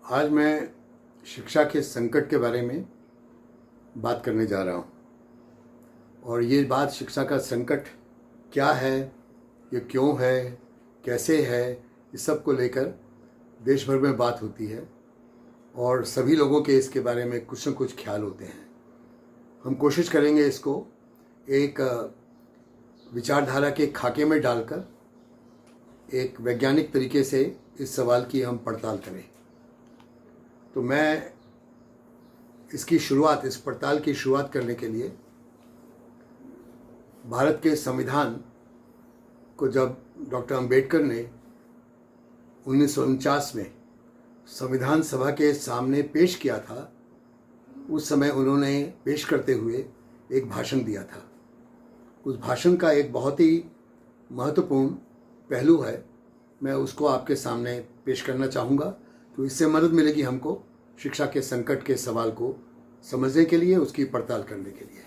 आज मैं शिक्षा के संकट के बारे में बात करने जा रहा हूँ। और ये बात शिक्षा का संकट क्या है, ये क्यों है, कैसे है, इस सब को लेकर देश भर में बात होती है और सभी लोगों के इसके बारे में कुछ न कुछ ख्याल होते हैं। हम कोशिश करेंगे इसको एक विचारधारा के खाके में डालकर एक वैज्ञानिक तरीके से इस सवाल की हम पड़ताल करें। तो मैं इस पड़ताल की शुरुआत करने के लिए भारत के संविधान को जब डॉक्टर अंबेडकर ने 1949 में संविधान सभा के सामने पेश किया था, उस समय उन्होंने पेश करते हुए एक भाषण दिया था। उस भाषण का एक बहुत ही महत्वपूर्ण पहलू है, मैं उसको आपके सामने पेश करना चाहूँगा। तो इससे मदद मिलेगी हमको शिक्षा के संकट के सवाल को समझने के लिए, उसकी पड़ताल करने के लिए।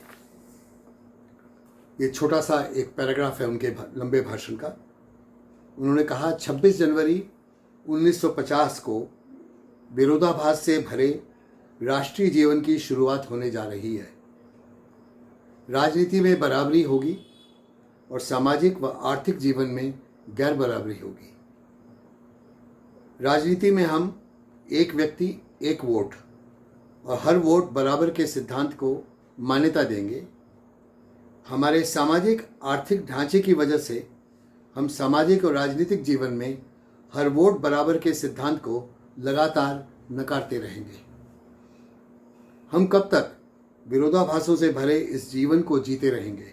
ये छोटा सा एक पैराग्राफ है उनके लंबे भाषण का। उन्होंने कहा, 26 जनवरी 1950 को विरोधाभास से भरे राष्ट्रीय जीवन की शुरुआत होने जा रही है। राजनीति में बराबरी होगी और सामाजिक व आर्थिक जीवन में गैर बराबरी होगी। राजनीति में हम एक व्यक्ति एक वोट और हर वोट बराबर के सिद्धांत को मान्यता देंगे। हमारे सामाजिक आर्थिक ढांचे की वजह से हम सामाजिक और राजनीतिक जीवन में हर वोट बराबर के सिद्धांत को लगातार नकारते रहेंगे। हम कब तक विरोधाभासों से भरे इस जीवन को जीते रहेंगे?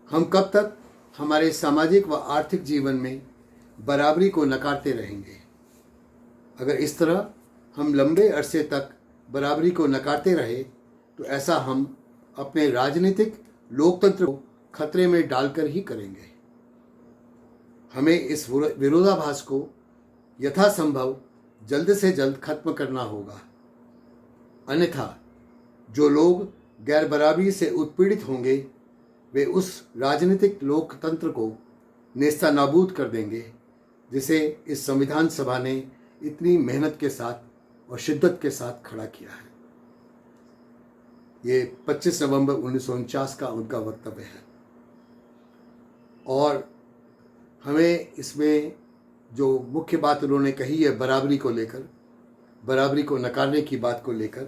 हम कब तक हमारे सामाजिक व आर्थिक जीवन में बराबरी को नकारते रहेंगे? अगर इस तरह हम लंबे अरसे तक बराबरी को नकारते रहे तो ऐसा हम अपने राजनीतिक लोकतंत्र को खतरे में डालकर ही करेंगे। हमें इस विरोधाभास को यथासंभव जल्द से जल्द खत्म करना होगा, अन्यथा जो लोग गैर बराबरी से उत्पीड़ित होंगे वे उस राजनीतिक लोकतंत्र को नेस्तनाबूद कर देंगे जिसे इस संविधान सभा ने इतनी मेहनत के साथ और शिद्दत के साथ खड़ा किया है। ये 25 नवंबर 1949 का उनका वक्तव्य है। और हमें इसमें जो मुख्य बात उन्होंने कही है बराबरी को लेकर, बराबरी को नकारने की बात को लेकर,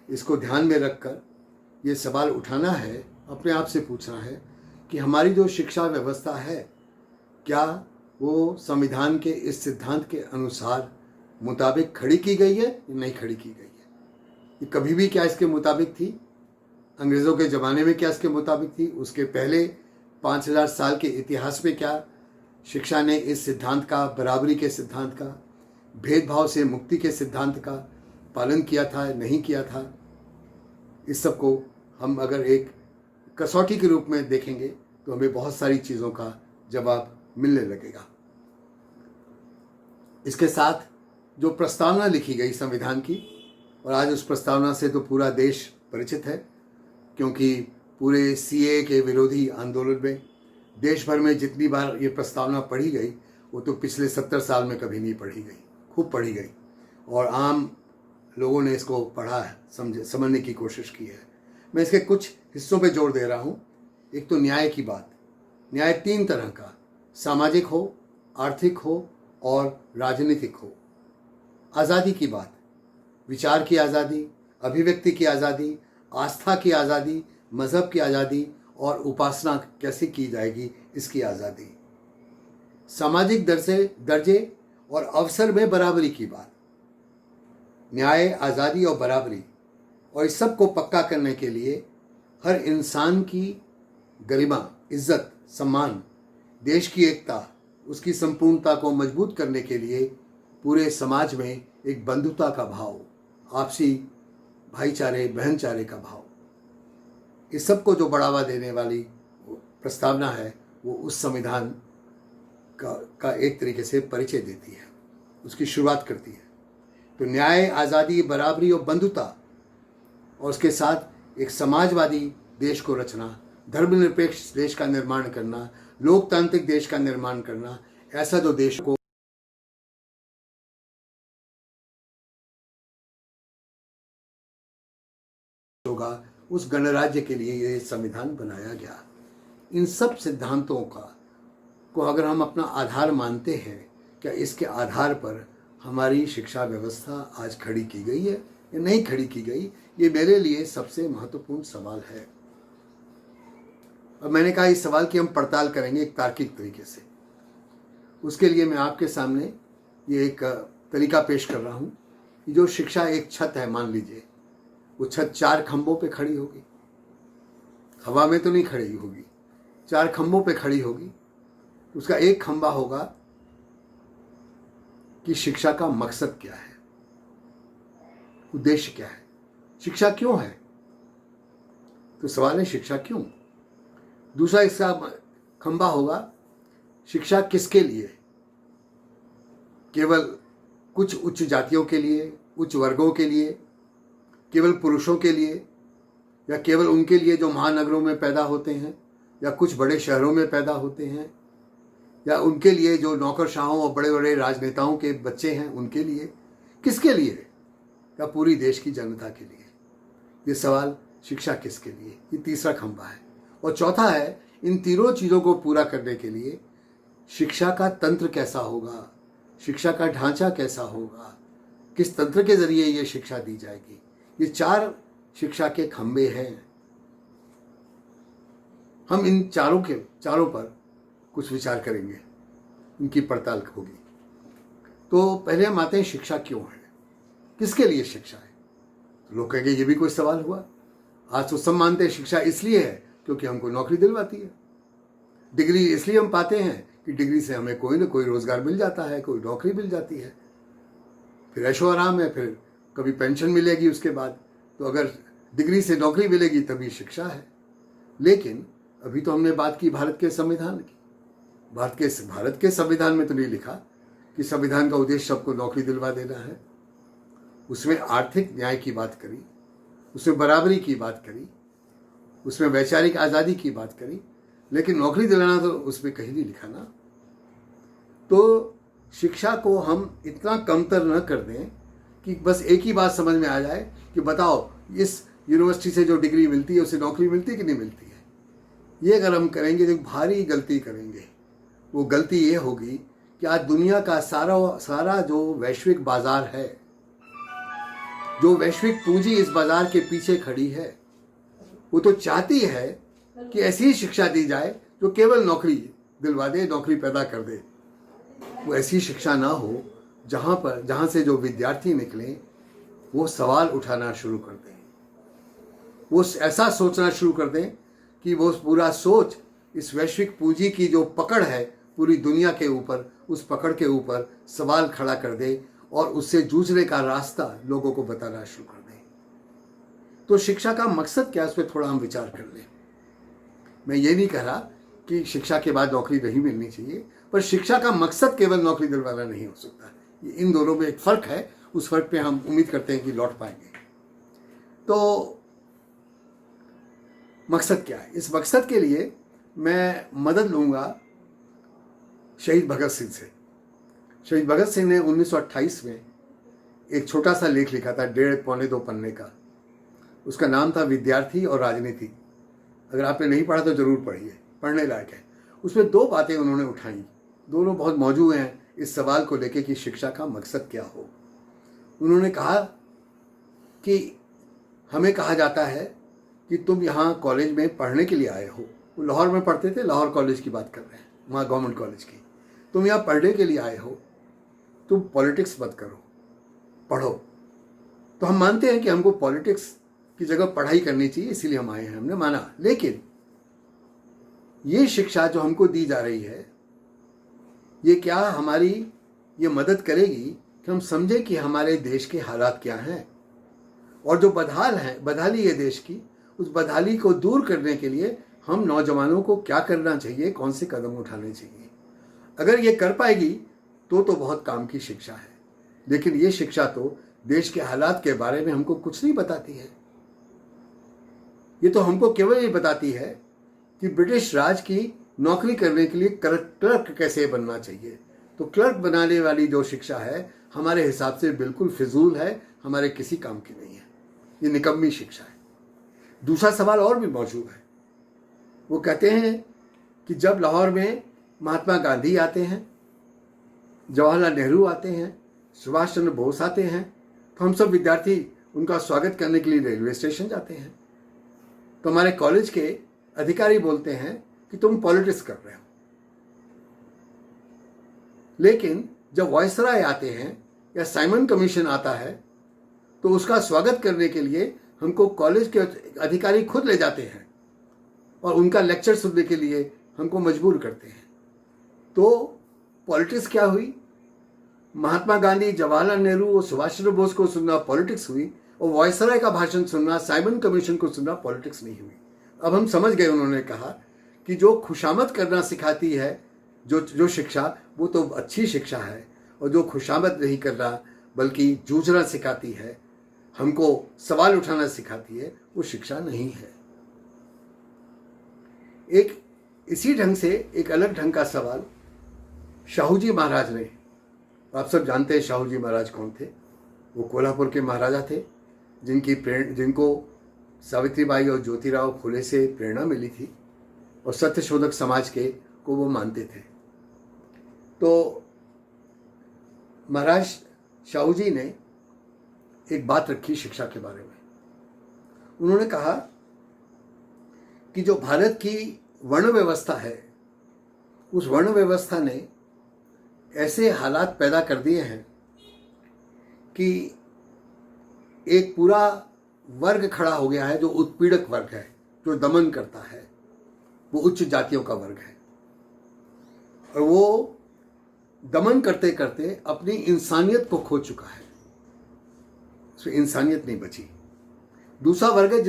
इसको ध्यान में रखकर ये सवाल उठाना है, अपने आप से पूछना है कि हमारी जो शिक्षा व्यवस्था है क्या वो संविधान के इस सिद्धांत के अनुसार मुताबिक खड़ी की गई है या नहीं खड़ी की गई है? ये कभी भी क्या इसके मुताबिक थी? अंग्रेज़ों के ज़माने में क्या इसके मुताबिक थी? उसके पहले 5000 साल के इतिहास में क्या शिक्षा ने इस सिद्धांत का, बराबरी के सिद्धांत का, भेदभाव से मुक्ति के सिद्धांत का पालन किया था, नहीं किया था? इस सब को हम अगर एक कसौटी के रूप में देखेंगे तो हमें बहुत सारी चीज़ों का जवाब मिलने लगेगा। इसके साथ जो प्रस्तावना लिखी गई संविधान की, और आज उस प्रस्तावना से तो पूरा देश परिचित है, क्योंकि पूरे सीए के विरोधी आंदोलन में देश भर में जितनी बार ये प्रस्तावना पढ़ी गई वो तो पिछले 70 साल में कभी नहीं पढ़ी गई, खूब पढ़ी गई और आम लोगों ने इसको पढ़ा है, समझने की कोशिश की है। मैं इसके कुछ हिस्सों पे जोर दे रहा हूँ। एक तो न्याय की बात। न्याय 3 तरह का, सामाजिक हो, आर्थिक हो और राजनीतिक हो। आज़ादी की बात, विचार की आज़ादी, अभिव्यक्ति की आज़ादी, आस्था की आज़ादी, मज़हब की आज़ादी और उपासना कैसे की जाएगी इसकी आज़ादी। सामाजिक दर्जे और अवसर में बराबरी की बात। न्याय, आज़ादी और बराबरी, और इस सब को पक्का करने के लिए हर इंसान की गरिमा, इज्जत, सम्मान, देश की एकता, उसकी संपूर्णता को मजबूत करने के लिए पूरे समाज में एक बंधुता का भाव, आपसी भाईचारे, बहनचारे का भाव, इस सब को जो बढ़ावा देने वाली प्रस्तावना है वो उस संविधान का एक तरीके से परिचय देती है, उसकी शुरुआत करती है। तो न्याय, आज़ादी, बराबरी और बंधुता, और उसके साथ एक समाजवादी देश को रचना, धर्मनिरपेक्ष देश का निर्माण करना, लोकतांत्रिक देश का निर्माण करना, ऐसा जो देश को उस गणराज्य के लिए ये संविधान बनाया गया। इन सब सिद्धांतों को अगर हम अपना आधार मानते हैं, क्या इसके आधार पर हमारी शिक्षा व्यवस्था आज खड़ी की गई है या नहीं खड़ी की गई? ये मेरे लिए सबसे महत्वपूर्ण सवाल है। और मैंने कहा इस सवाल की हम पड़ताल करेंगे एक तार्किक तरीके से। उसके लिए मैं आपके सामने ये एक तरीका पेश कर रहा हूँ। जो शिक्षा एक छत है, मान लीजिए वो छत 4 खंभों पे खड़ी होगी, हवा में तो नहीं खड़ी होगी, 4 खंभों पे खड़ी होगी। उसका एक खंभा होगा कि शिक्षा का मकसद क्या है, उद्देश्य क्या है, शिक्षा क्यों है। तो सवाल है शिक्षा क्यों। दूसरा इसका खंभा होगा शिक्षा किसके लिए, केवल कुछ उच्च जातियों के लिए, उच्च वर्गों के लिए, केवल पुरुषों के लिए, या केवल उनके लिए जो महानगरों में पैदा होते हैं या कुछ बड़े शहरों में पैदा होते हैं, या उनके लिए जो नौकरशाहों और बड़े बड़े राजनेताओं के बच्चे हैं उनके लिए, किसके लिए, या पूरी देश की जनता के लिए। ये सवाल शिक्षा किसके लिए, ये तीसरा खंभा है। और चौथा है इन तीनों चीज़ों को पूरा करने के लिए शिक्षा का तंत्र कैसा होगा, शिक्षा का ढांचा कैसा होगा, किस तंत्र के जरिए ये शिक्षा दी जाएगी। ये 4 शिक्षा के खंभे हैं। हम इन चारों पर कुछ विचार करेंगे, इनकी पड़ताल होगी। तो पहले हम आते हैं शिक्षा क्यों है, किसके लिए शिक्षा है। तो लोग कहेंगे ये भी कोई सवाल हुआ। आज तो सब मानते हैं शिक्षा इसलिए है क्योंकि हमको नौकरी दिलवाती है। डिग्री इसलिए हम पाते हैं कि डिग्री से हमें कोई ना कोई रोजगार मिल जाता है, कोई नौकरी मिल जाती है, फिर ऐशो आराम है, फिर कभी पेंशन मिलेगी उसके बाद। तो अगर डिग्री से नौकरी मिलेगी तभी शिक्षा है। लेकिन अभी तो हमने बात की भारत के संविधान की। भारत के संविधान में तो नहीं लिखा कि संविधान का उद्देश्य सबको नौकरी दिलवा देना है। उसमें आर्थिक न्याय की बात करी, उसमें बराबरी की बात करी, उसमें वैचारिक आज़ादी की बात करी, लेकिन नौकरी दिलाना तो उसमें कहीं नहीं लिखा ना। तो शिक्षा को हम इतना कमतर न कर दें कि बस एक ही बात समझ में आ जाए कि बताओ इस यूनिवर्सिटी से जो डिग्री मिलती है उसे नौकरी मिलती है कि नहीं मिलती है। ये अगर हम करेंगे तो भारी गलती करेंगे। वो गलती ये होगी कि आज दुनिया का सारा जो वैश्विक बाजार है, जो वैश्विक पूंजी इस बाजार के पीछे खड़ी है, वो तो चाहती है कि ऐसी ही शिक्षा दी जाए जो केवल नौकरी दिलवा दे, नौकरी पैदा कर दे। वो ऐसी शिक्षा ना हो जहाँ से जो विद्यार्थी निकले वो सवाल उठाना शुरू कर दें, वो ऐसा सोचना शुरू कर दें कि वो पूरा सोच इस वैश्विक पूंजी की जो पकड़ है पूरी दुनिया के ऊपर, उस पकड़ के ऊपर सवाल खड़ा कर दे और उससे जूझने का रास्ता लोगों को बताना शुरू कर दें। तो शिक्षा का मकसद क्या है, उस पर थोड़ा हम विचार कर लें। मैं ये नहीं कह रहा कि शिक्षा के बाद नौकरी नहीं मिलनी चाहिए, पर शिक्षा का मकसद केवल नौकरी दिलवाना नहीं हो सकता। इन दोनों में एक फ़र्क है, उस फर्क पे हम उम्मीद करते हैं कि लौट पाएंगे। तो मकसद क्या है, इस मकसद के लिए मैं मदद लूँगा शहीद भगत सिंह से। शहीद भगत सिंह ने 1928 में एक छोटा सा लेख लिखा था, 1.5-2 पन्ने का। उसका नाम था विद्यार्थी और राजनीति। अगर आपने नहीं पढ़ा तो ज़रूर पढ़िए, पढ़ने लायक है। उसमें 2 बातें उन्होंने उठाई, दोनों बहुत मौजूद हैं इस सवाल को लेके कि शिक्षा का मकसद क्या हो। उन्होंने कहा कि हमें कहा जाता है कि तुम यहाँ कॉलेज में पढ़ने के लिए आए हो। वो लाहौर में पढ़ते थे, लाहौर कॉलेज की बात कर रहे हैं, वहाँ गवर्नमेंट कॉलेज की। तुम यहाँ पढ़ने के लिए आए हो, तुम पॉलिटिक्स मत करो, पढ़ो। तो हम मानते हैं कि हमको पॉलिटिक्स की जगह पढ़ाई करनी चाहिए, इसीलिए हम आए हैं, हमने माना। लेकिन ये शिक्षा जो हमको दी जा रही है, ये क्या हमारी ये मदद करेगी कि हम समझें कि हमारे देश के हालात क्या हैं, और जो बदहाली है देश की, उस बदहाली को दूर करने के लिए हम नौजवानों को क्या करना चाहिए, कौन से कदम उठाने चाहिए। अगर ये कर पाएगी तो बहुत काम की शिक्षा है। लेकिन ये शिक्षा तो देश के हालात के बारे में हमको कुछ नहीं बताती है। ये तो हमको केवल ये बताती है कि ब्रिटिश राज की नौकरी करने के लिए क्लर्क कैसे बनना चाहिए। तो क्लर्क बनाने वाली जो शिक्षा है हमारे हिसाब से बिल्कुल फिजूल है, हमारे किसी काम की नहीं है। ये निकम्मी शिक्षा है। दूसरा सवाल और भी मौजूद है। वो कहते हैं कि जब लाहौर में महात्मा गांधी आते हैं, जवाहरलाल नेहरू आते हैं, सुभाष चंद्र बोस आते हैं, तो हम सब विद्यार्थी उनका स्वागत करने के लिए रेलवे स्टेशन जाते हैं। तो हमारे कॉलेज के अधिकारी बोलते हैं कि तुम पॉलिटिक्स कर रहे हो। लेकिन जब वायसराय आते हैं या साइमन कमीशन आता है तो उसका स्वागत करने के लिए हमको कॉलेज के अधिकारी खुद ले जाते हैं और उनका लेक्चर सुनने के लिए हमको मजबूर करते हैं। तो पॉलिटिक्स क्या हुई? महात्मा गांधी, जवाहरलाल नेहरू और सुभाष चंद्र बोस को सुनना पॉलिटिक्स हुई, और वायसराय का भाषण सुनना, साइमन कमीशन को सुनना पॉलिटिक्स नहीं हुई। अब हम समझ गए, उन्होंने कहा कि जो खुशामद करना सिखाती है जो शिक्षा, वो तो अच्छी शिक्षा है, और जो खुशामद नहीं करना बल्कि जूझना सिखाती है, हमको सवाल उठाना सिखाती है, वो शिक्षा नहीं है। एक इसी ढंग से एक अलग ढंग का सवाल शाहू जी महाराज ने, आप सब जानते हैं शाहू जी महाराज कौन थे। वो कोल्हापुर के महाराजा थे जिनको सावित्रीबाई और ज्योतिराव फुले से प्रेरणा मिली थी और सत्यशोधक समाज को वो मानते थे। तो महाराज शाहू जी ने एक बात रखी शिक्षा के बारे में। उन्होंने कहा कि जो भारत की वर्ण व्यवस्था है, उस वर्ण व्यवस्था ने ऐसे हालात पैदा कर दिए हैं कि एक पूरा वर्ग खड़ा हो गया है जो उत्पीड़क वर्ग है, जो दमन करता है, वो उच्च जातियों का वर्ग है, और वो दमन करते करते अपनी इंसानियत को खो चुका है। उसमें इंसानियत नहीं बची। दूसरा वर्ग है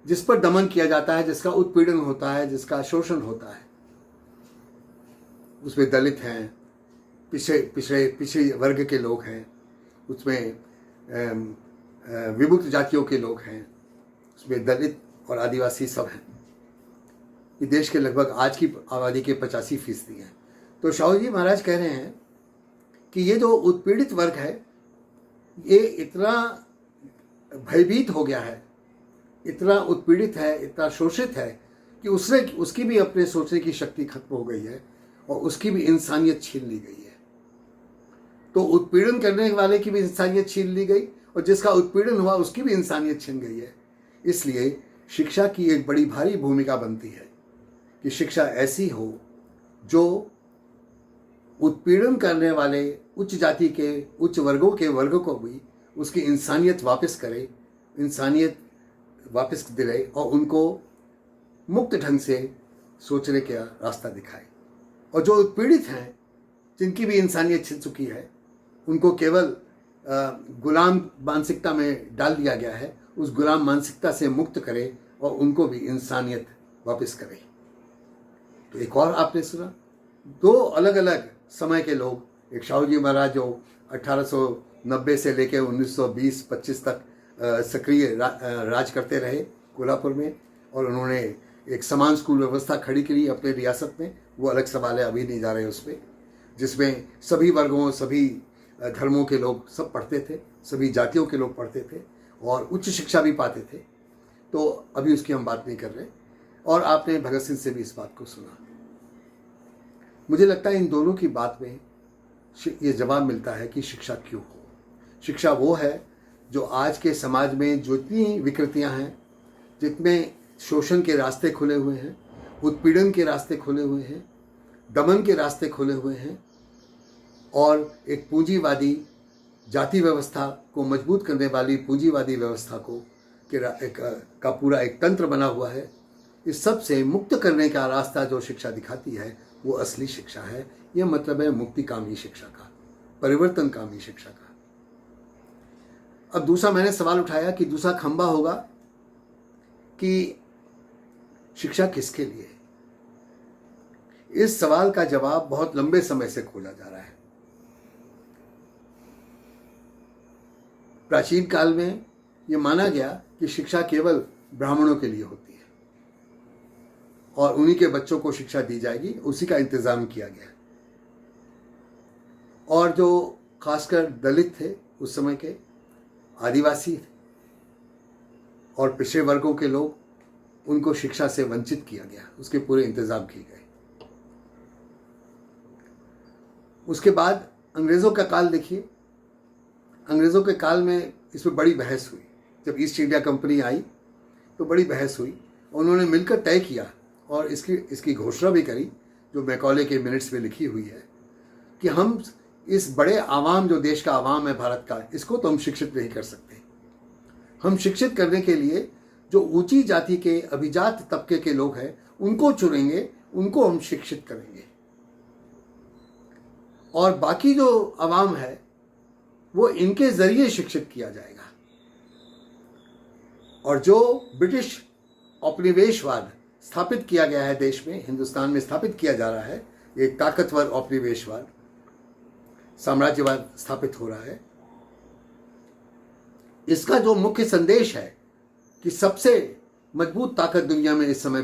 जिस पर दमन किया जाता है, जिसका उत्पीड़न होता है, जिसका शोषण होता है। उसमें दलित हैं, पिछड़े वर्ग के लोग हैं, उसमें विमुक्त जातियों के लोग हैं, उसमें दलित और आदिवासी सब हैं। ये देश के लगभग आज की आबादी के 85% हैं। तो शाहू जी महाराज कह रहे हैं कि ये जो उत्पीड़ित वर्ग है, ये इतना भयभीत हो गया है, इतना उत्पीड़ित है, इतना शोषित है कि उसकी भी अपने सोचने की शक्ति खत्म हो गई है और उसकी भी इंसानियत छीन ली गई है। तो उत्पीड़न करने वाले की भी इंसानियत छीन ली गई और जिसका उत्पीड़न हुआ उसकी भी इंसानियत छीन गई है। इसलिए शिक्षा की एक बड़ी भारी भूमिका बनती है कि शिक्षा ऐसी हो जो उत्पीड़न करने वाले उच्च जाति के उच्च वर्गों को भी उसकी इंसानियत वापस करे, इंसानियत वापस दिलाए और उनको मुक्त ढंग से सोचने का रास्ता दिखाए। और जो उत्पीड़ित हैं, जिनकी भी इंसानियत छिन चुकी है, उनको केवल गुलाम मानसिकता में डाल दिया गया है, उस गुलाम मानसिकता से मुक्त करे और उनको भी इंसानियत वापस करे। तो एक और आपने सुना, दो अलग अलग समय के लोग, एक शाहू जी महाराज जो 1890 से लेकर 1920-25 तक सक्रिय राज करते रहे कोल्हापुर में, और उन्होंने एक समान स्कूल व्यवस्था खड़ी करी अपने रियासत में। वो अलग सवाल है, अभी नहीं जा रहे उस पर, जिसमें सभी वर्गों, सभी धर्मों के लोग सब पढ़ते थे, सभी जातियों के लोग पढ़ते थे और उच्च शिक्षा भी पाते थे। तो अभी उसकी हम बात नहीं कर रहे। और आपने भगत सिंह से भी इस बात को सुना। मुझे लगता है इन दोनों की बात में ये जवाब मिलता है कि शिक्षा क्यों हो। शिक्षा वो है जो आज के समाज में जितनी विकृतियां हैं, जितने शोषण के रास्ते खुले हुए हैं, उत्पीड़न के रास्ते खुले हुए हैं, दमन के रास्ते खुले हुए हैं, और एक पूंजीवादी जाति व्यवस्था को मजबूत करने वाली पूंजीवादी व्यवस्था का पूरा एक तंत्र बना हुआ है, इस सब से मुक्त करने का रास्ता जो शिक्षा दिखाती है वो असली शिक्षा है। यह मतलब है मुक्तिकामी शिक्षा का, परिवर्तनकामी शिक्षा का। अब दूसरा मैंने सवाल उठाया कि दूसरा खंबा होगा कि शिक्षा किसके लिए। इस सवाल का जवाब बहुत लंबे समय से खोजा जा रहा है। प्राचीन काल में यह माना गया कि शिक्षा केवल ब्राह्मणों के लिए होती है और उन्हीं के बच्चों को शिक्षा दी जाएगी, उसी का इंतजाम किया गया। और जो खासकर दलित थे उस समय के, आदिवासी थे और पिछड़े वर्गों के लोग, उनको शिक्षा से वंचित किया गया, उसके पूरे इंतजाम किए गए। उसके बाद अंग्रेज़ों का काल देखिए। अंग्रेज़ों के काल में इस पर बड़ी बहस हुई। जब ईस्ट इंडिया कंपनी आई तो बड़ी बहस हुई। उन्होंने मिलकर तय किया और इसकी घोषणा भी करी, जो मैकॉले के मिनट्स में लिखी हुई है, कि हम इस बड़े आवाम, जो देश का आवाम है भारत का, इसको तो हम शिक्षित नहीं कर सकते। हम शिक्षित करने के लिए जो ऊंची जाति के अभिजात तबके के लोग हैं उनको चुनेंगे, उनको हम शिक्षित करेंगे, और बाकी जो आवाम है वो इनके जरिए शिक्षित किया जाएगा। और जो ब्रिटिश औपनिवेशवाद स्थापित किया गया है देश में, हिंदुस्तान में स्थापित किया जा रहा है, एक ताकतवर औपनिवेशवाद, साम्राज्यवाद स्थापित हो रहा है, इसका जो मुख्य संदेश है कि सबसे मजबूत ताकत दुनिया में इस समय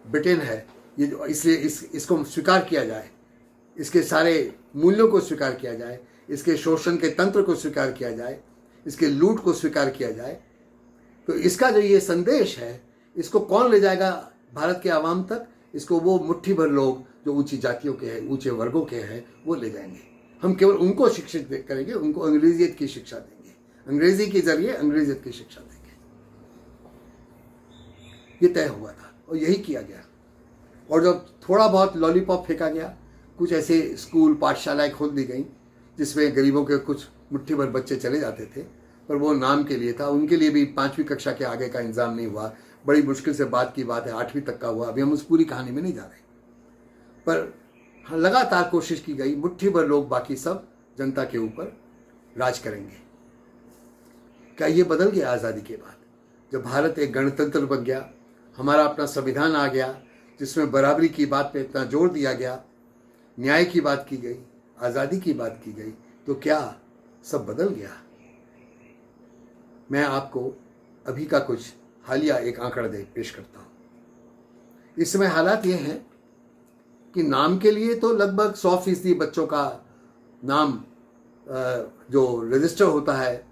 ब्रिटेन है, ये जो इसलिए इसको स्वीकार किया जाए, इसके सारे मूल्यों को स्वीकार किया जाए, इसके शोषण के तंत्र को स्वीकार किया जाए, इसके लूट को स्वीकार किया जाए। तो इसका जो ये संदेश है, इसको कौन ले जाएगा भारत के आवाम तक? इसको वो मुट्ठी भर लोग जो ऊंची जातियों के हैं, ऊंचे वर्गों के हैं, वो ले जाएंगे। हम केवल उनको शिक्षित करेंगे, उनको अंग्रेजियत की शिक्षा देंगे, अंग्रेजी के जरिए अंग्रेजियत की शिक्षा देंगे। ये तय हुआ था और यही किया गया। और जब थोड़ा बहुत लॉलीपॉप फेंका गया, कुछ ऐसे स्कूल पाठशालाएं खोल दी गई जिसमें गरीबों के कुछ मुट्ठी भर बच्चे चले जाते थे, पर वो नाम के लिए था। उनके लिए भी 5वीं कक्षा के आगे का इंतजाम नहीं हुआ। बड़ी मुश्किल से बात की बात है, 8वीं तक का हुआ। अभी हम उस पूरी कहानी में नहीं जा रहे, पर लगातार कोशिश की गई। मुट्ठी भर लोग, बाकी सब जनता के ऊपर राज करेंगे। क्या ये बदल गया आज़ादी के बाद? जब भारत एक गणतंत्र बन गया, हमारा अपना संविधान आ गया जिसमें बराबरी की बात पे इतना जोर दिया गया, न्याय की बात की गई, आज़ादी की बात की गई, तो क्या सब बदल गया? मैं आपको अभी का कुछ हालिया एक आंकड़ा पेश करता हूँ। इस समय हालात ये हैं कि नाम के लिए तो लगभग 100% बच्चों का नाम जो रजिस्टर होता है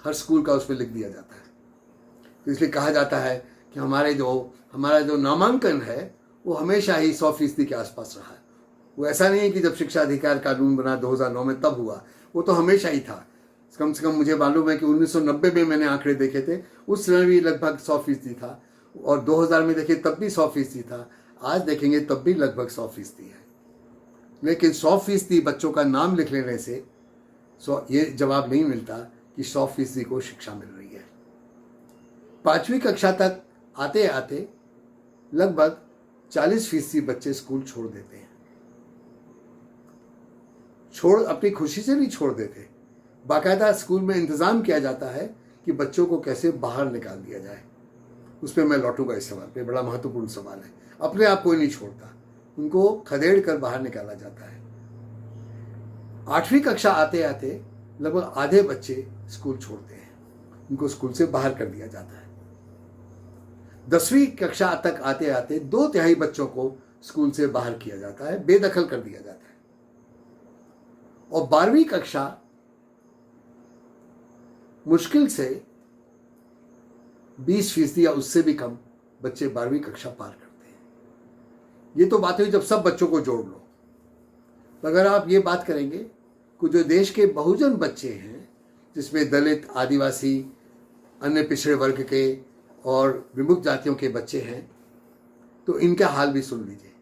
हर स्कूल का, उसमें लिख दिया जाता है। तो इसलिए कहा जाता है कि हमारा जो नामांकन है वो हमेशा ही 100% के आसपास रहा है। वो ऐसा नहीं है कि जब शिक्षा अधिकार कानून बना 2009 में तब हुआ, वो तो हमेशा ही था। कम से कम मुझे मालूम है कि 1990 में मैंने आंकड़े देखे थे, उस समय भी लगभग 100% था, और 2000 में देखे तब भी 100% था, आज देखेंगे तब भी लगभग 100% है। लेकिन 100% बच्चों का नाम लिख लेने से ये जवाब नहीं मिलता कि 100% को शिक्षा मिल रही है। 5वीं कक्षा तक आते आते लगभग 40% बच्चे स्कूल छोड़ देते हैं। अपनी खुशी से नहीं छोड़ देते, बाकायदा स्कूल में इंतज़ाम किया जाता है कि बच्चों को कैसे बाहर निकाल दिया जाए। उस पर मैं लौटूंगा। इस सवाल पे बड़ा महत्वपूर्ण सवाल है। अपने आप कोई नहीं छोड़ता, उनको खदेड़ कर बाहर निकाला जाता है। 8वीं कक्षा आते आते लगभग आधे बच्चे स्कूल छोड़ते हैं, उनको स्कूल से बाहर कर दिया जाता है। 10वीं कक्षा तक आते आते 2/3 बच्चों को स्कूल से बाहर किया जाता है, बेदखल कर दिया जाता है। और 12वीं कक्षा मुश्किल से 20% या उससे भी कम बच्चे 12वीं कक्षा पार करते हैं। ये तो बात हुई जब सब बच्चों को जोड़ लो। अगर आप ये बात करेंगे कि जो देश के बहुजन बच्चे हैं, जिसमें दलित, आदिवासी, अन्य पिछड़े वर्ग के और विमुक्त जातियों के बच्चे हैं, तो इनका हाल भी सुन लीजिए।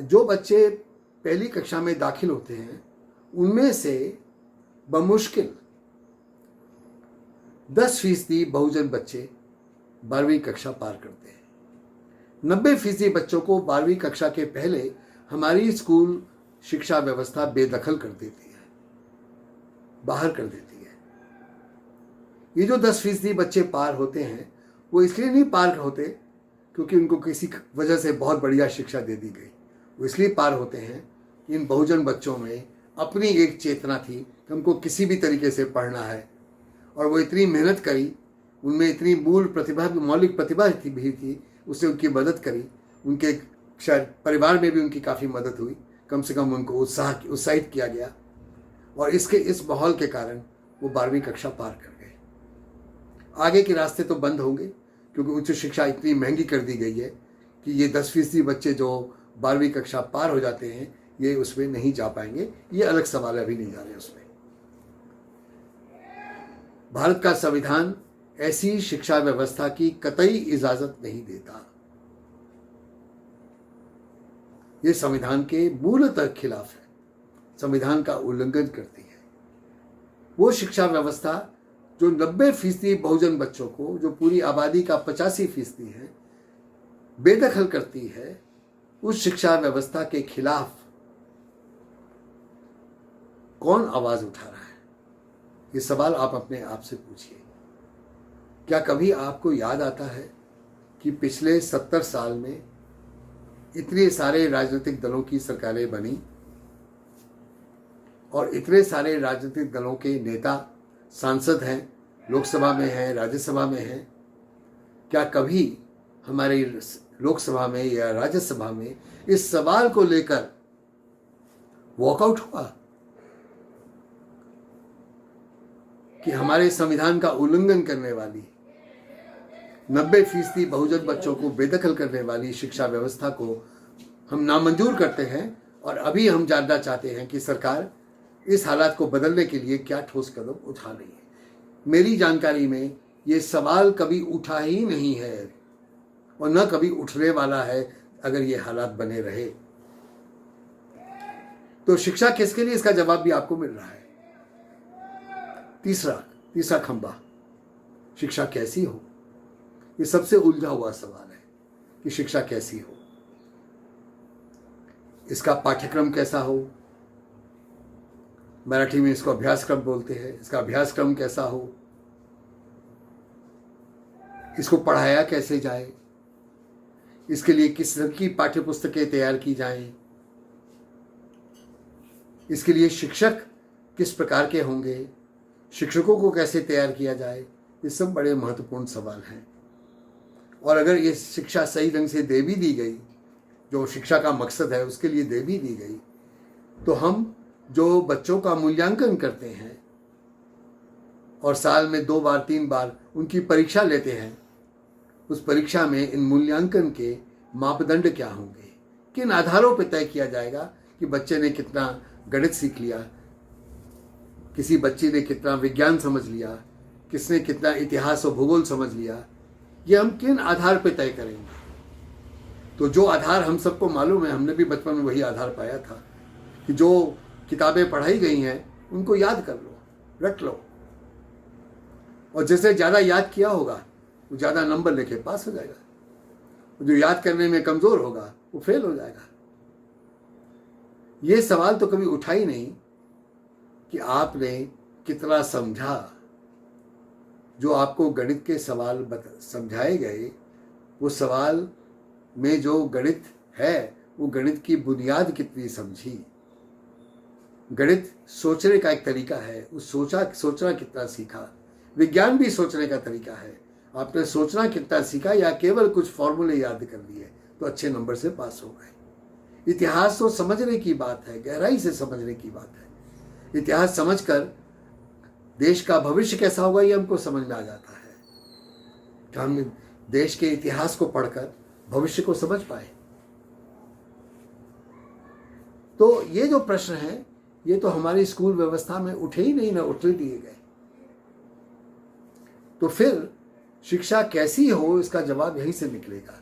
जो बच्चे पहली कक्षा में दाखिल होते हैं, उनमें से बमुश्किल 10% बहुजन बच्चे 12वीं कक्षा पार करते हैं। 90% बच्चों को 12वीं कक्षा के पहले हमारी स्कूल शिक्षा व्यवस्था बेदखल कर देती है, बाहर कर देती है। ये जो 10% बच्चे पार होते हैं, वो इसलिए नहीं पार होते क्योंकि उनको किसी वजह से बहुत बढ़िया शिक्षा दे दी गई। वो इसलिए पार होते हैं कि इन बहुजन बच्चों में अपनी एक चेतना थी कि हमको किसी भी तरीके से पढ़ना है, और वो इतनी मेहनत करी, उनमें इतनी मौलिक प्रतिभा भी थी, उससे उनकी मदद करी। उनके शायद परिवार में भी उनकी काफ़ी मदद हुई, कम से कम उनको उत्साहित किया गया, और इस माहौल के कारण वो 12वीं कक्षा पार कर गए। आगे के रास्ते तो बंद होंगे, क्योंकि उच्च शिक्षा इतनी महंगी कर दी गई है कि ये 10% बच्चे जो 12वीं कक्षा पार हो जाते हैं ये उसमें नहीं जा पाएंगे। ये अलग सवाल है, अभी नहीं जा रहे उसमें। भारत का संविधान ऐसी शिक्षा व्यवस्था की कतई इजाजत नहीं देता। ये संविधान के मूलतः खिलाफ है, संविधान का उल्लंघन करती है। वो शिक्षा व्यवस्था जो 90% बहुजन बच्चों को, जो पूरी आबादी का 85% है, बेदखल करती है, उस शिक्षा व्यवस्था के खिलाफ कौन आवाज उठा रहा है? ये सवाल आप अपने आप से पूछिए। क्या कभी आपको याद आता है कि पिछले 70 साल में इतने सारे राजनीतिक दलों की सरकारें बनी और इतने सारे राजनीतिक दलों के नेता सांसद हैं, लोकसभा में हैं, राज्यसभा में हैं? क्या कभी हमारे लोकसभा में या राज्यसभा में इस सवाल को लेकर वॉकआउट हुआ कि हमारे संविधान का उल्लंघन करने वाली 90% बहुजन बच्चों को बेदखल करने वाली शिक्षा व्यवस्था को हम नामंजूर करते हैं और अभी हम जानना चाहते हैं कि सरकार इस हालात को बदलने के लिए क्या ठोस कदम उठा रही है? मेरी जानकारी में ये सवाल कभी उठा ही नहीं है और न कभी उठने वाला है अगर ये हालात बने रहे। तो शिक्षा किसके लिए, इसका जवाब भी आपको मिल रहा है। तीसरा खंबा, शिक्षा कैसी हो? ये सबसे उलझा हुआ सवाल है कि शिक्षा कैसी हो, इसका पाठ्यक्रम कैसा हो। मराठी में इसको अभ्यासक्रम बोलते हैं। इसका अभ्यासक्रम कैसा हो, इसको पढ़ाया कैसे जाए, इसके लिए किस तरह की पाठ्यपुस्तकें तैयार की जाएं, इसके लिए शिक्षक किस प्रकार के होंगे, शिक्षकों को कैसे तैयार किया जाए, ये सब बड़े महत्वपूर्ण सवाल हैं। और अगर ये शिक्षा सही ढंग से दे भी दी गई, जो शिक्षा का मकसद है उसके लिए दे भी दी गई, तो हम जो बच्चों का मूल्यांकन करते हैं और साल में 2 बार 3 बार उनकी परीक्षा लेते हैं, उस परीक्षा में इन मूल्यांकन के मापदंड क्या होंगे, किन आधारों पर तय किया जाएगा कि बच्चे ने कितना गणित सीख लिया, किसी बच्चे ने कितना विज्ञान समझ लिया, किसने कितना इतिहास और भूगोल समझ लिया, ये हम किन आधार पर तय करेंगे। तो जो आधार हम सबको मालूम है, हमने भी बचपन में वही आधार पाया था कि जो किताबें पढ़ाई गई हैं उनको याद कर लो, रट लो, और जिसने ज़्यादा याद किया होगा वो ज़्यादा नंबर लेके पास हो जाएगा, जो याद करने में कमज़ोर होगा वो फेल हो जाएगा। ये सवाल तो कभी उठा ही नहीं कि आपने कितना समझा। जो आपको गणित के सवाल समझाए गए, वो सवाल में जो गणित है वो गणित की बुनियाद कितनी समझी। गणित सोचने का एक तरीका है, उस सोचना कितना सीखा। विज्ञान भी सोचने का तरीका है, आपने सोचना कितना सीखा या केवल कुछ फॉर्मूले याद कर लिए तो अच्छे नंबर से पास हो गए। इतिहास तो समझने की बात है, गहराई से समझने की बात है। इतिहास समझकर देश का भविष्य कैसा होगा ये हमको समझ में आ जाता है कि हम देश के इतिहास को पढ़कर भविष्य को समझ पाए। तो ये जो प्रश्न है ये तो हमारी स्कूल व्यवस्था में उठे ही नहीं, ना उठने दिए गए। तो फिर शिक्षा कैसी हो, इसका जवाब यहीं से निकलेगा।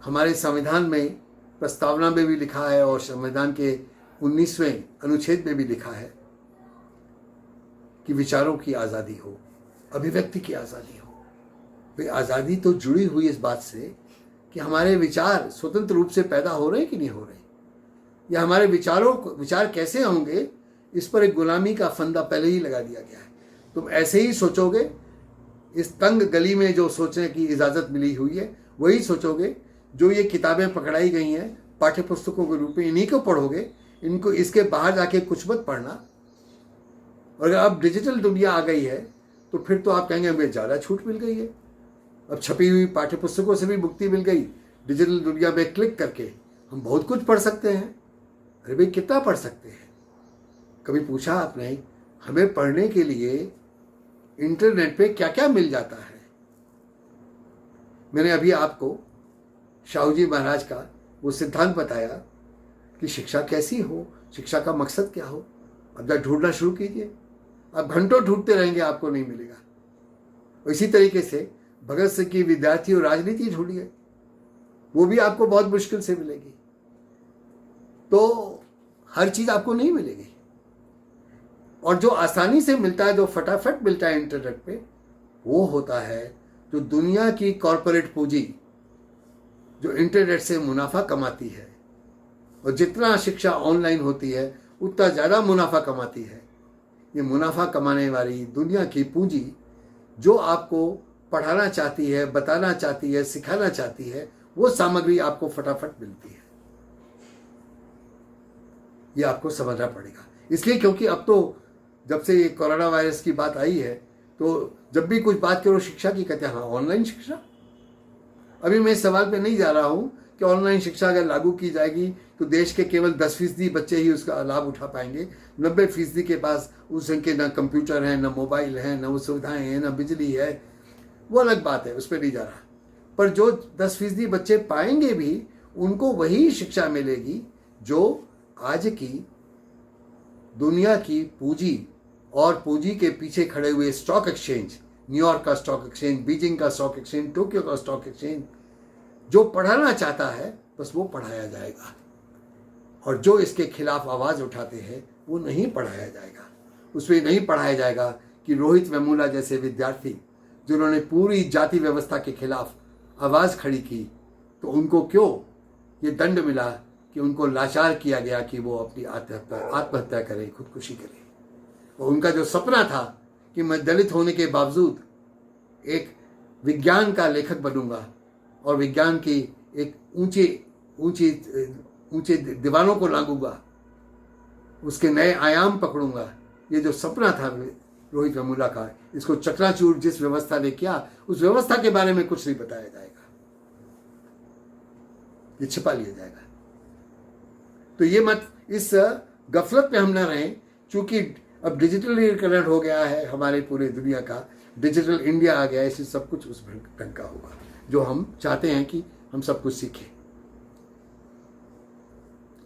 हमारे संविधान में प्रस्तावना में भी लिखा है और संविधान के 19वें अनुच्छेद में भी लिखा है कि विचारों की आज़ादी हो, अभिव्यक्ति की आज़ादी हो। भाई आज़ादी तो जुड़ी हुई इस बात से कि हमारे विचार स्वतंत्र रूप से पैदा हो रहे कि नहीं हो रहे, या हमारे विचार कैसे होंगे, इस पर एक गुलामी का फंदा पहले ही लगा दिया गया है। तुम ऐसे ही सोचोगे, इस तंग गली में जो सोचने की इजाज़त मिली हुई है वही सोचोगे। जो ये किताबें पकड़ाई गई हैं पाठ्य पुस्तकों के रूप में, इन्हीं को पढ़ोगे, इनको इसके बाहर जाके कुछ मत पढ़ना। और अगर अब डिजिटल दुनिया आ गई है तो फिर तो आप कहेंगे हमें ज़्यादा छूट मिल गई है, अब छपी हुई पाठ्य पुस्तकों से भी मुक्ति मिल गई, डिजिटल दुनिया में क्लिक करके हम बहुत कुछ पढ़ सकते हैं। अरे भाई कितना पढ़ सकते हैं? कभी पूछा आपने हमें पढ़ने के लिए इंटरनेट पे क्या क्या मिल जाता है। मैंने अभी आपको शाहू जी महाराज का वो सिद्धांत बताया कि शिक्षा कैसी हो, शिक्षा का मकसद क्या हो। अब जब ढूंढना शुरू कीजिए, अब घंटों ढूंढते रहेंगे, आपको नहीं मिलेगा। इसी तरीके से भगत सिंह की विद्यार्थी और राजनीति ढूंढिए, वो भी आपको बहुत मुश्किल से मिलेगी। तो हर चीज आपको नहीं मिलेगी, और जो आसानी से मिलता है, जो फटाफट मिलता है इंटरनेट पे, वो होता है जो दुनिया की कॉरपोरेट पूंजी जो इंटरनेट से मुनाफा कमाती है। और जितना शिक्षा ऑनलाइन होती है उतना ज़्यादा मुनाफा कमाती है। ये मुनाफा कमाने वाली दुनिया की पूंजी जो आपको पढ़ाना चाहती है, बताना चाहती है, सिखाना चाहती है, वो सामग्री आपको फटाफट मिलती है। ये आपको समझना पड़ेगा। इसलिए क्योंकि अब तो जब से ये कोरोना वायरस की बात आई है, तो जब भी कुछ बात करो शिक्षा की, कहते हैं हाँ ऑनलाइन शिक्षा। अभी मैं इस सवाल पे नहीं जा रहा हूँ कि ऑनलाइन शिक्षा अगर लागू की जाएगी तो देश के केवल 10% बच्चे ही उसका लाभ उठा पाएंगे। 90% के पास उस संख्या न कंप्यूटर है, न मोबाइल है, न वो सुविधाएं हैं, न बिजली है, वो अलग बात है, उस पर नहीं जा रहा। पर जो 10% बच्चे पाएंगे भी, उनको वही शिक्षा मिलेगी जो आज की दुनिया की पूंजी और पूंजी के पीछे खड़े हुए स्टॉक एक्सचेंज, न्यूयॉर्क का स्टॉक एक्सचेंज, बीजिंग का स्टॉक एक्सचेंज, टोक्यो का स्टॉक एक्सचेंज, जो पढ़ाना चाहता है बस वो पढ़ाया जाएगा। और जो इसके खिलाफ आवाज उठाते हैं वो नहीं पढ़ाया जाएगा। उसमें नहीं पढ़ाया जाएगा कि रोहित वेमुला जैसे विद्यार्थी जिन्होंने पूरी जाति व्यवस्था के खिलाफ आवाज खड़ी की, तो उनको क्यों ये दंड मिला कि उनको लाचार किया गया कि वो अपनी आत्महत्या करें, खुदकुशी करें। और उनका जो सपना था कि मैं दलित होने के बावजूद एक विज्ञान का लेखक बनूंगा और विज्ञान की एक ऊंचे दीवानों को लांघूंगा, उसके नए आयाम पकड़ूंगा, ये जो सपना था रोहित वेमुला का, इसको चकनाचूर जिस व्यवस्था ने किया, उस व्यवस्था के बारे में कुछ नहीं बताया जाएगा, ये छिपा लिया जाएगा। तो ये मत इस गफलत में हम न रहें, क्योंकि अब डिजिटलीकरण हो गया है हमारे पूरे दुनिया का, डिजिटल इंडिया आ गया है, इससे सब कुछ उस ढंग का होगा जो हम चाहते हैं कि हम सब कुछ सीखें।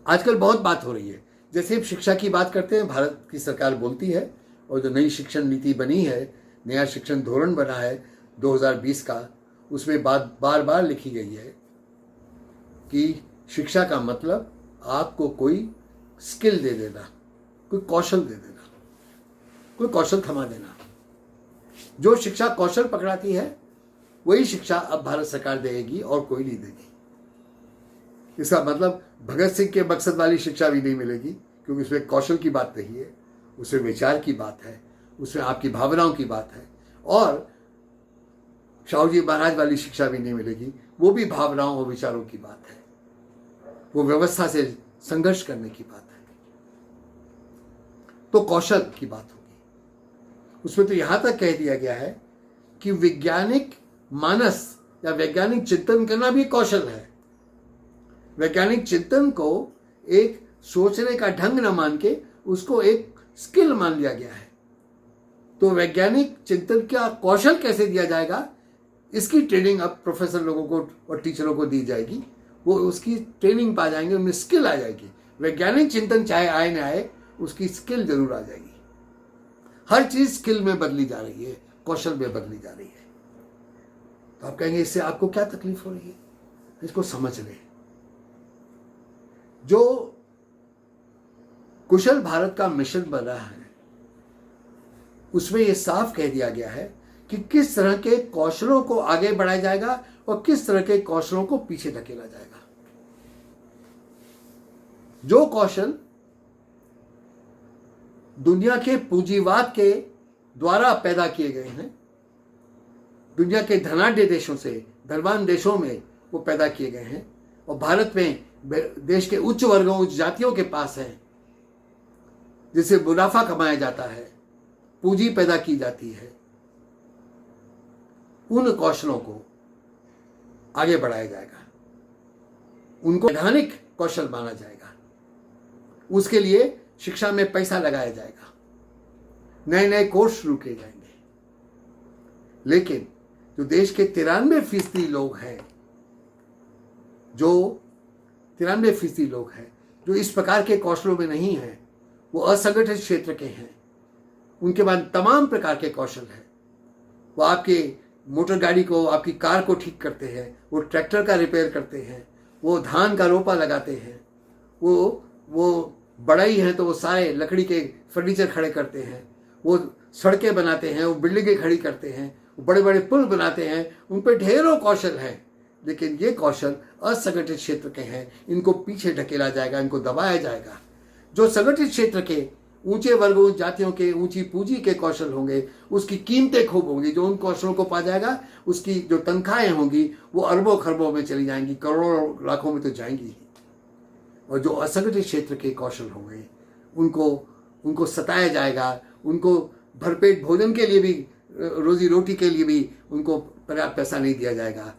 आजकल बहुत बात हो रही है, जैसे शिक्षा की बात करते हैं, भारत की सरकार बोलती है, और जो नई शिक्षण नीति बनी है, नया शिक्षण धोरण बना है 2020 का, उसमें बात बार बार लिखी गई है कि शिक्षा का मतलब आपको कोई स्किल दे देना, कोई कौशल दे देना, कोई कौशल थमा देना। जो शिक्षा कौशल पकड़ाती है वही शिक्षा अब भारत सरकार देगी और कोई नहीं देगी। इसका मतलब भगत सिंह के मकसद वाली शिक्षा भी नहीं मिलेगी, क्योंकि उसमें कौशल की बात नहीं है, उसमें विचार की बात है, उसमें आपकी भावनाओं की बात है। और शाहू जी महाराज वाली शिक्षा भी नहीं मिलेगी, वो भी भावनाओं और विचारों की बात है, वो व्यवस्था से संघर्ष करने की बात है। तो कौशल की बात होगी। उसमें तो यहां तक कह दिया गया है कि वैज्ञानिक मानस या वैज्ञानिक चिंतन करना भी कौशल है। वैज्ञानिक चिंतन को एक सोचने का ढंग न मान के उसको एक स्किल मान लिया गया है। तो वैज्ञानिक चिंतन का कौशल कैसे दिया जाएगा, इसकी ट्रेनिंग अब प्रोफेसर लोगों को और टीचरों को दी जाएगी। वो उसकी ट्रेनिंग पा जाएंगे, उनमें स्किल आ जाएगी। वैज्ञानिक चिंतन चाहे आए न आए, उसकी स्किल जरूर आ जाएगी। हर चीज स्किल में बदली जा रही है, कौशल में बदली जा रही है। तो आप कहेंगे इससे आपको क्या तकलीफ हो रही है, इसको समझ लें। जो कुशल भारत का मिशन बना है, उसमें यह साफ कह दिया गया है कि किस तरह के कौशलों को आगे बढ़ाया जाएगा और किस तरह के कौशलों को पीछे धकेला जाएगा। जो कौशल दुनिया के पूंजीवाद के द्वारा पैदा किए गए हैं, दुनिया के धनाढ्य देशों से, धनवान देशों में वो पैदा किए गए हैं, और भारत में देश के उच्च वर्गों, उच्च जातियों के पास है, जिससे मुनाफा कमाया जाता है, पूंजी पैदा की जाती है, उन कौशलों को आगे बढ़ाया जाएगा, उनको वैधानिक कौशल माना जाएगा। उसके लिए शिक्षा में पैसा लगाया जाएगा, नए नए कोर्स शुरू किए जाएंगे, लेकिन जो देश के 93% लोग हैं, जो 93% लोग हैं जो इस प्रकार के कौशलों में नहीं हैं, वो असंगठित क्षेत्र के हैं। उनके पास तमाम प्रकार के कौशल हैं। वो आपके मोटर गाड़ी को, आपकी कार को ठीक करते हैं, वो ट्रैक्टर का रिपेयर करते हैं, वो धान का रोपा लगाते हैं, वो बढ़ई हैं तो वो सारे लकड़ी के फर्नीचर खड़े करते हैं, वो सड़कें बनाते हैं, वो बिल्डिंगें खड़ी करते हैं, वो बड़े बड़े पुल बनाते हैं। उन पर ढेरों कौशल हैं, लेकिन ये कौशल असंगठित क्षेत्र के हैं। इनको पीछे ढकेला जाएगा, इनको दबाया जाएगा। जो संगठित क्षेत्र के ऊंचे वर्गों, जातियों के ऊंची पूंजी के कौशल होंगे, उसकी कीमतें खूब होंगी। जो उन कौशलों को पा जाएगा, उसकी जो तनख्वाहें होंगी वो अरबों खरबों में चली जाएंगी, करोड़ों लाखों में तो जाएंगी ही। और जो असंगठित क्षेत्र के कौशल होंगे, उनको सताया जाएगा, उनको भरपेट भोजन के लिए भी, रोजी रोटी के लिए भी उनको पर्याप्त पैसा नहीं दिया जाएगा।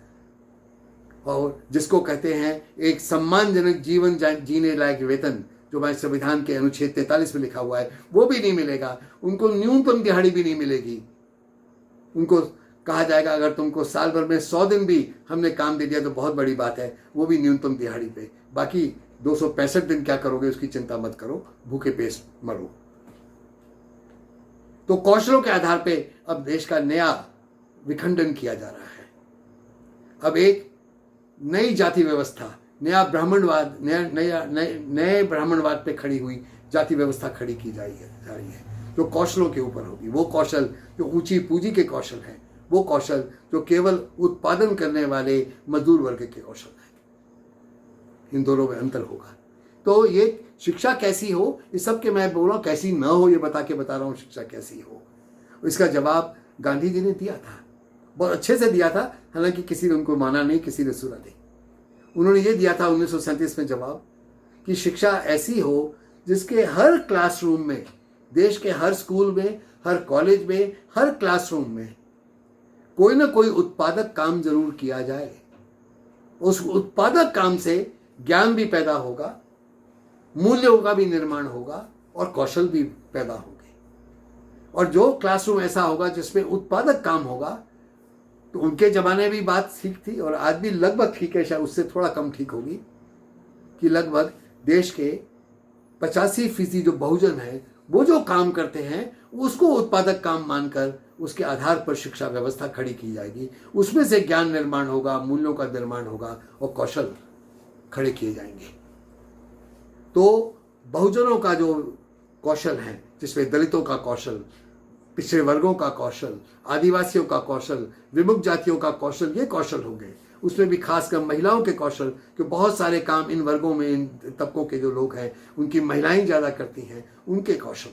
और जिसको कहते हैं एक सम्मानजनक जीवन जीने लायक वेतन, जो हमारे संविधान के अनुच्छेद 43 में लिखा हुआ है, वो भी नहीं मिलेगा। उनको न्यूनतम दिहाड़ी भी नहीं मिलेगी। उनको कहा जाएगा अगर तुमको साल भर में 100 दिन भी हमने काम दे दिया तो बहुत बड़ी बात है, वो भी न्यूनतम दिहाड़ी पे। बाकी 265 दिन क्या करोगे उसकी चिंता मत करो, भूखे पेट मरो। तो कौशलों के आधार पे अब देश का नया विखंडन किया जा रहा है। अब एक नई जाति व्यवस्था, नया ब्राह्मणवाद, नए ब्राह्मणवाद पे खड़ी हुई जाति व्यवस्था खड़ी की जा रही है, जो कौशलों के ऊपर होगी। वो कौशल जो ऊंची पूंजी के कौशल हैं, वो कौशल जो केवल उत्पादन करने वाले मजदूर वर्ग के कौशल हैं। इन दोनों में अंतर होगा। तो ये शिक्षा कैसी हो, इस सब के मैं बोल रहा हूँ, कैसी ना हो ये बता रहा हूँ शिक्षा कैसी हो। इसका जवाब गांधी जी ने दिया था, बहुत अच्छे से दिया था। हालांकि किसी ने उनको माना नहीं, किसी ने सुना नहीं। उन्होंने ये दिया था 1937 में जवाब कि शिक्षा ऐसी हो जिसके हर क्लासरूम में, देश के हर स्कूल में, हर कॉलेज में, हर क्लासरूम में कोई ना कोई उत्पादक काम जरूर किया जाए। उस उत्पादक काम से ज्ञान भी पैदा होगा, मूल्यों का भी निर्माण होगा और कौशल भी पैदा होंगे। और जो क्लासरूम ऐसा होगा जिसमें उत्पादक काम होगा, तो उनके जमाने भी बात ठीक थी और आज भी लगभग ठीक है, शायद उससे थोड़ा कम ठीक होगी, कि लगभग देश के 85% जो बहुजन है वो जो काम करते हैं उसको उत्पादक काम मानकर उसके आधार पर शिक्षा व्यवस्था खड़ी की जाएगी। उसमें से ज्ञान निर्माण होगा, मूल्यों का निर्माण होगा और कौशल खड़े किए जाएंगे। तो बहुजनों का जो कौशल है, जिसमें दलितों का कौशल, पिछड़े वर्गों का कौशल, आदिवासियों का कौशल, विमुक्त जातियों का कौशल, ये कौशल होंगे। उसमें भी खासकर महिलाओं के कौशल, कि बहुत सारे काम इन वर्गों में, इन तबकों के जो लोग हैं उनकी महिलाएं ज़्यादा करती हैं, उनके कौशल,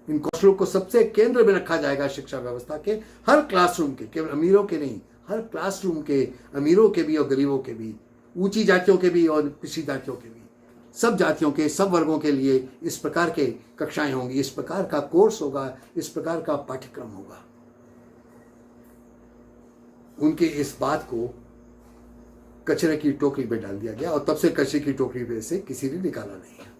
इन कौशलों को सबसे केंद्र में रखा जाएगा शिक्षा व्यवस्था के हर क्लासरूम के, केवल अमीरों के नहीं, हर क्लासरूम के, अमीरों के भी और गरीबों के भी, ऊंची जातियों के भी और पिछड़ी जातियों के भी, सब जातियों के, सब वर्गों के लिए इस प्रकार के कक्षाएं होंगी, इस प्रकार का कोर्स होगा, इस प्रकार का पाठ्यक्रम होगा। उनके इस बात को कचरे की टोकरी में डाल दिया गया और तब से कचरे की टोकरी में से किसी ने निकाला नहीं है।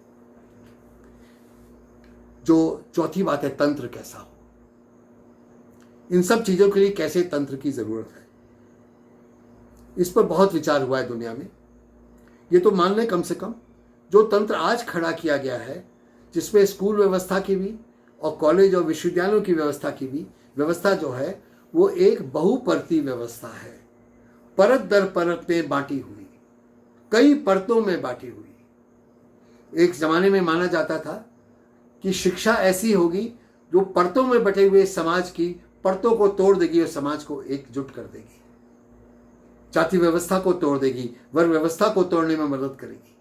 जो चौथी बात है, तंत्र कैसा हो। इन सब चीजों के लिए कैसे तंत्र की जरूरत है, इस पर बहुत विचार हुआ है दुनिया में। ये तो मान लें कम से कम जो तंत्र आज खड़ा किया गया है, जिसमें स्कूल व्यवस्था की भी और कॉलेज और विश्वविद्यालयों की व्यवस्था की भी व्यवस्था जो है, वो एक बहुपरती व्यवस्था है, परत दर परत में बांटी हुई, कई परतों में बांटी हुई। एक जमाने में माना जाता था कि शिक्षा ऐसी होगी जो परतों में बटे हुए समाज की परतों को तोड़ देगी और समाज को एकजुट कर देगी, जाति व्यवस्था को तोड़ देगी, वर्ग व्यवस्था को तोड़ने में मदद करेगी।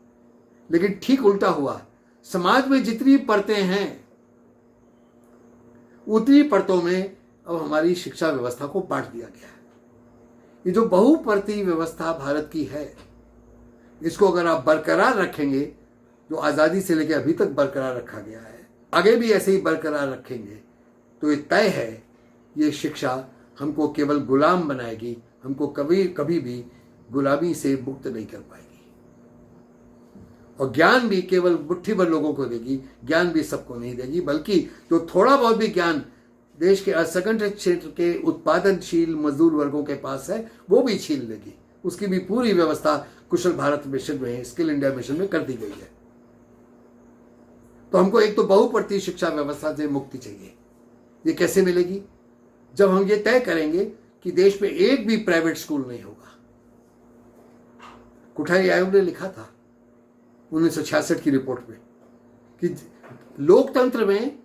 लेकिन ठीक उल्टा हुआ, समाज में जितनी परतें हैं उतनी परतों में अब हमारी शिक्षा व्यवस्था को बांट दिया गया है। ये जो बहुपरती व्यवस्था भारत की है, इसको अगर आप बरकरार रखेंगे, जो आज़ादी से लेकर अभी तक बरकरार रखा गया है, आगे भी ऐसे ही बरकरार रखेंगे, तो ये तय है ये शिक्षा हमको केवल गुलाम बनाएगी, हमको कभी भी गुलामी से मुक्त नहीं कर पाएगी। और ज्ञान भी केवल मुट्ठी भर लोगों को देगी, ज्ञान भी सबको नहीं देगी, बल्कि जो थोड़ा बहुत भी ज्ञान देश के असंगठित क्षेत्र के उत्पादनशील मजदूर वर्गों के पास है वो भी छीन लेगी। उसकी भी पूरी व्यवस्था कुशल भारत मिशन में, स्किल इंडिया मिशन में कर दी गई है। तो हमको एक तो बहुपरतीय शिक्षा व्यवस्था से मुक्ति चाहिए। ये कैसे मिलेगी? जब हम ये तय करेंगे कि देश में एक भी प्राइवेट स्कूल नहीं होगा। कोठारी आयोग ने लिखा था 1966 की रिपोर्ट में कि लोकतंत्र में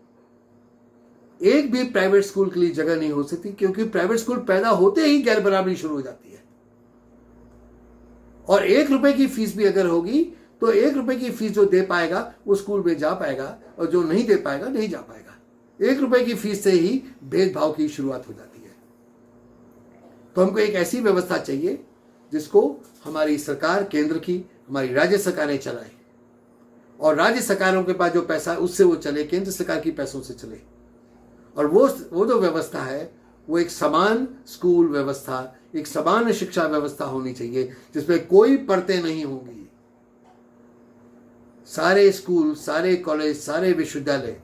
एक भी प्राइवेट स्कूल के लिए जगह नहीं हो सकती, क्योंकि प्राइवेट स्कूल पैदा होते ही गैर बराबरी शुरू हो जाती है। और 1 रुपए की फीस भी अगर होगी तो 1 रुपए की फीस जो दे पाएगा वो स्कूल में जा पाएगा, और जो नहीं दे पाएगा नहीं जा पाएगा। 1 रुपए की फीस से ही भेदभाव की शुरुआत हो जाती है। तो हमको एक ऐसी व्यवस्था चाहिए जिसको हमारी सरकार, केंद्र की, हमारी राज्य सरकारें चलाएं, और राज्य सरकारों के पास जो पैसा है उससे वो चले, केंद्र सरकार की पैसों से चले। और वो जो व्यवस्था है वो एक समान स्कूल व्यवस्था, एक समान शिक्षा व्यवस्था होनी चाहिए जिसमें कोई परतें नहीं होंगी। सारे स्कूल, सारे कॉलेज, सारे विश्वविद्यालय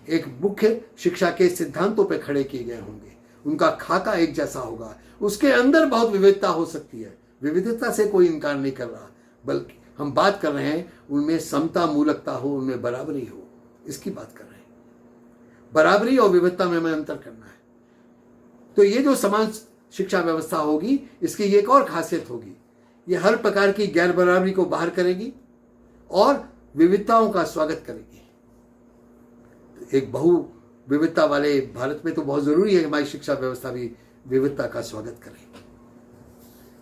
एक मुख्य शिक्षा के सिद्धांतों पर खड़े किए गए होंगे। उनका खाका एक जैसा होगा। उसके अंदर बहुत विविधता हो सकती है, विविधता से कोई इनकार नहीं कर रहा, बल्कि हम बात कर रहे हैं उनमें समता मूलकता हो, उनमें बराबरी हो, इसकी बात कर रहे हैं। बराबरी और विविधता में हमें अंतर करना है। तो ये जो समान शिक्षा व्यवस्था होगी, इसकी ये एक और खासियत होगी, ये हर प्रकार की गैर बराबरी को बाहर करेगी और विविधताओं का स्वागत करेगी। एक बहु विविधता वाले भारत में तो बहुत जरूरी है कि हमारी शिक्षा व्यवस्था भी विविधता का स्वागत करे।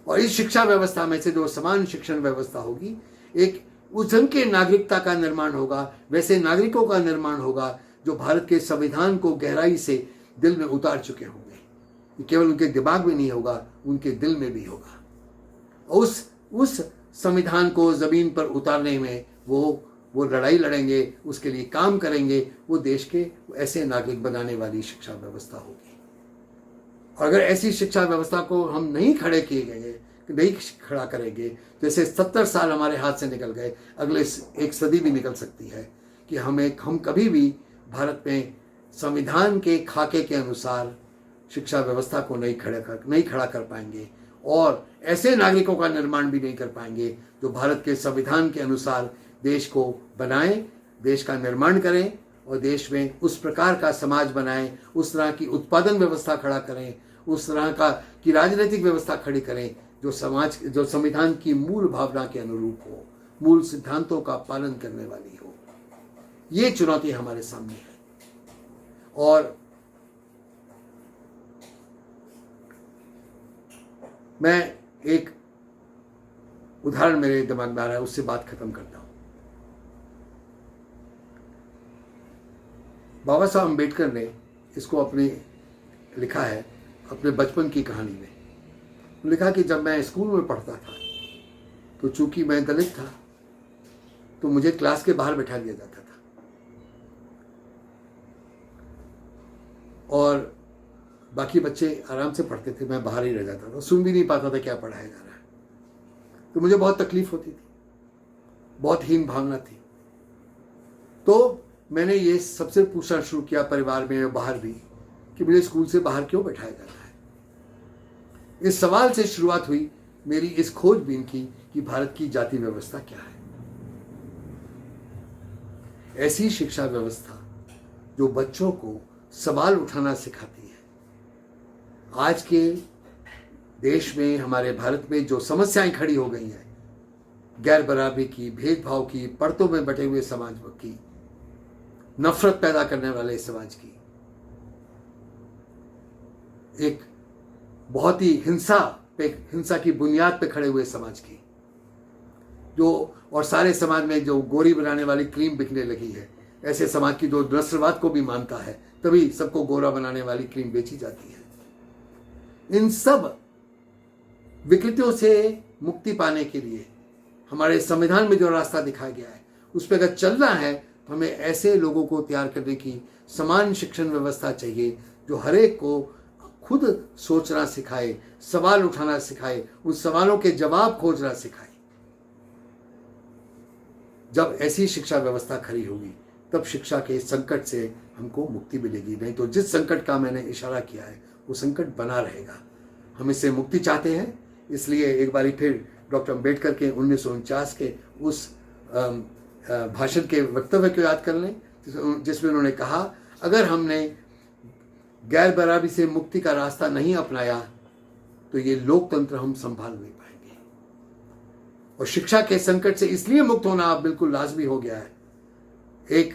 और इस शिक्षा व्यवस्था में से जो समान शिक्षण व्यवस्था होगी, एक उस ढंग के नागरिकता का निर्माण होगा, वैसे नागरिकों का निर्माण होगा जो भारत के संविधान को गहराई से दिल में उतार चुके होंगे। ये केवल उनके दिमाग में नहीं होगा, उनके दिल में भी होगा। उस संविधान को जमीन पर उतारने में वो लड़ाई लड़ेंगे, उसके लिए काम करेंगे। वो देश के ऐसे नागरिक बनाने वाली शिक्षा व्यवस्था होगी। और अगर ऐसी शिक्षा व्यवस्था को हम नहीं खड़े किए गए, नहीं खड़ा करेंगे, जैसे 70 साल हमारे हाथ से निकल गए, अगले 1 सदी भी निकल सकती है कि हम कभी भी भारत में संविधान के खाके के अनुसार शिक्षा व्यवस्था को नहीं खड़ा कर पाएंगे, और ऐसे नागरिकों का निर्माण भी नहीं कर पाएंगे जो भारत के संविधान के अनुसार देश को बनाएं, देश का निर्माण करें, और देश में उस प्रकार का समाज बनाएं, उस तरह की उत्पादन व्यवस्था खड़ा करें, उस तरह की राजनीतिक व्यवस्था खड़ी करें जो संविधान की मूल भावना के अनुरूप हो, मूल सिद्धांतों का पालन करने वाली हो। ये चुनौती हमारे सामने है। और मैं एक उदाहरण मेरे दिमाग में आ रहा है, उससे बात खत्म करता हूं। बाबा साहब अम्बेडकर ने इसको अपने लिखा है अपने बचपन की कहानी में। लिखा कि जब मैं स्कूल में पढ़ता था तो चूंकि मैं दलित था तो मुझे क्लास के बाहर बैठा दिया जाता था, और बाकी बच्चे आराम से पढ़ते थे, मैं बाहर ही रह जाता था, सुन भी नहीं पाता था क्या पढ़ाया जा रहा है। तो मुझे बहुत तकलीफ होती थी, बहुत हीन भावना थी। तो मैंने ये सबसे पूछना शुरू किया, परिवार में और बाहर भी, कि मुझे स्कूल से बाहर क्यों बैठाया जाता है। इस सवाल से शुरुआत हुई मेरी इस खोजबीन की कि भारत की जाति व्यवस्था क्या है। ऐसी शिक्षा व्यवस्था जो बच्चों को सवाल उठाना सिखाती है। आज के देश में, हमारे भारत में जो समस्याएं खड़ी हो गई हैं, गैर बराबरी की, भेदभाव की, परतों में बटे हुए समाज की, नफरत पैदा करने वाले समाज की, एक बहुत ही हिंसा की बुनियाद पे खड़े हुए समाज की, और सारे समाज में जो गोरी बनाने वाली क्रीम बिकने लगी है, ऐसे समाज की जो नस्लवाद को भी मानता है, तभी सबको गोरा बनाने वाली क्रीम बेची जाती है। इन सब विकृतियों से मुक्ति पाने के लिए हमारे संविधान में जो रास्ता दिखाया गया है, उस पर अगर चलना है तो हमें ऐसे लोगों को तैयार करने की समान शिक्षण व्यवस्था चाहिए जो हर एक को खुद सोचना सिखाए, सवाल उठाना सिखाए, उन सवालों के जवाब खोजना सिखाए। जब ऐसी शिक्षा व्यवस्था खड़ी होगी तब शिक्षा के संकट से हमको मुक्ति मिलेगी। नहीं तो जिस संकट का मैंने इशारा किया है वो संकट बना रहेगा। हम इससे मुक्ति चाहते हैं, इसलिए एक बारी फिर डॉक्टर अम्बेडकर के 1949 के उस भाषण के वक्तव्य को याद कर लें, जिसमें उन्होंने कहा, अगर हमने गैर बराबरी से मुक्ति का रास्ता नहीं अपनाया तो ये लोकतंत्र हम संभाल नहीं पाएंगे। और शिक्षा के संकट से इसलिए मुक्त होना अब बिल्कुल लाजमी हो गया है, एक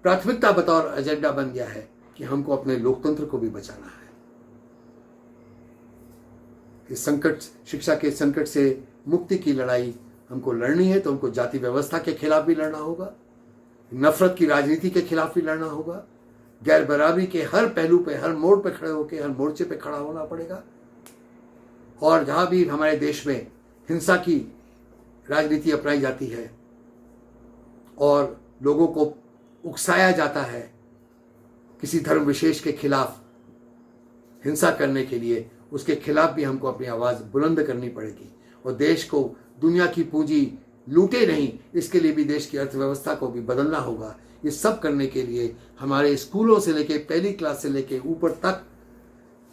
प्राथमिकता बतौर एजेंडा बन गया है कि हमको अपने लोकतंत्र को भी बचाना है। इस संकट, शिक्षा के संकट से मुक्ति की लड़ाई हमको लड़नी है तो हमको जाति व्यवस्था के खिलाफ भी लड़ना होगा, नफरत की राजनीति के खिलाफ भी लड़ना होगा, गैर बराबरी के हर पहलू पे, हर मोड़ पे खड़े होकर, हर मोर्चे पे खड़ा होना पड़ेगा। और जहां भी हमारे देश में हिंसा की राजनीति अपनाई जाती है और लोगों को उकसाया जाता है किसी धर्म विशेष के खिलाफ हिंसा करने के लिए, उसके खिलाफ भी हमको अपनी आवाज़ बुलंद करनी पड़ेगी। और देश को दुनिया की पूंजी लूटे नहीं, इसके लिए भी देश की अर्थव्यवस्था को भी बदलना होगा। ये सब करने के लिए हमारे स्कूलों से लेके, पहली क्लास से लेके ऊपर तक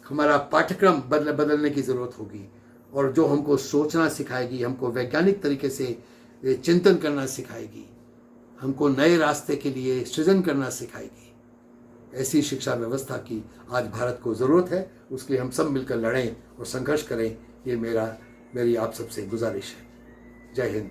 हमारा पाठ्यक्रम बदलने की ज़रूरत होगी। और जो हमको सोचना सिखाएगी, हमको वैज्ञानिक तरीके से चिंतन करना सिखाएगी, हमको नए रास्ते के लिए सृजन करना सिखाएगी, ऐसी शिक्षा व्यवस्था की आज भारत को ज़रूरत है। उसके लिए हम सब मिलकर लड़ें और संघर्ष करें, ये मेरी आप सबसे गुजारिश है। जय हिंद।